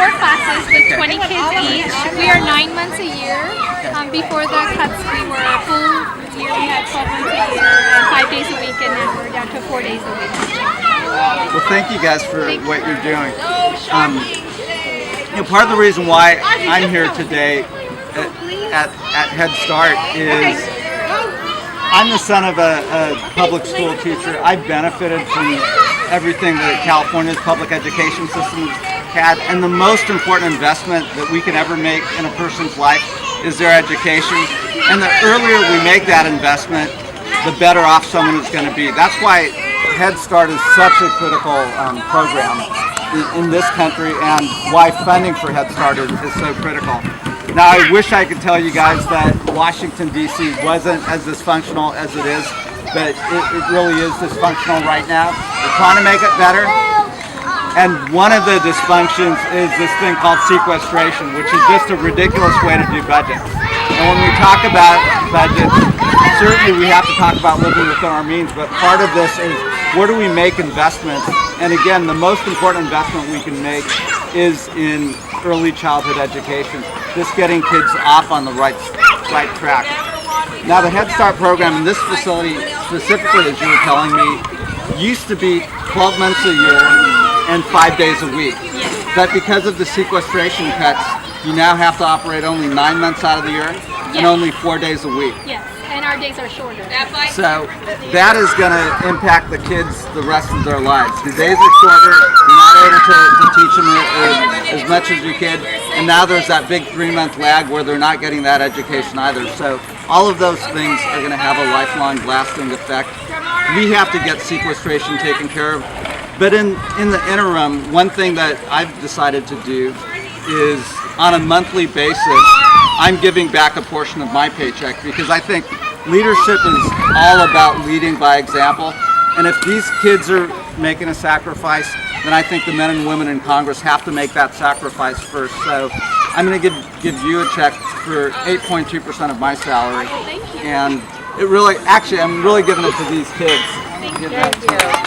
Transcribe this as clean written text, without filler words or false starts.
4 classes with 20 kids each. We are 9 months a year. Before the cuts, we were a full year. We had 12 months a year and 5 days a week, and now we're down to 4 days a week. Well, thank you guys for what you're doing. Part of the reason why I'm here today at Head Start is I'm the son of a public school teacher. I benefited from everything that California's public education system had, and the most important investment that we can ever make in a person's life is their education. And the earlier we make that investment, the better off someone is going to be. That's why Head Start is such a critical program in this country, and why funding for Head Start is so critical. Now, I wish I could tell you guys that Washington, D.C. wasn't as dysfunctional as it is, but it really is dysfunctional right now. We're trying to make it better, and one of the dysfunctions is this thing called sequestration, which is just a ridiculous way to do budgets. And when we talk about budgets, certainly we have to talk about living within our means, but part of this is where do we make investments? And again, the most important investment we can make is in early childhood education, just getting kids off on the right track. Now, the Head Start program in this facility, specifically as you were telling me, used to be 12 months a year and 5 days a week. But because of the sequestration cuts, you now have to operate only 9 months out of the year and only 4 days a week. Yes, and our days are shorter. So that is going to impact the kids the rest of their lives. The days are shorter, you're not able to teach them as much as you could, and now there's that big 3-month lag where they're not getting that education either. So all of those things are going to have a lifelong lasting effect. We have to get sequestration taken care of. But in the interim, one thing that I've decided to do is on a monthly basis, I'm giving back a portion of my paycheck, because I think leadership is all about leading by example. And if these kids are making a sacrifice, then I think the men and women in Congress have to make that sacrifice first. So I'm going to give you a check for 8.2% of my salary. And it really, actually, I'm really giving it to these kids. Thank you.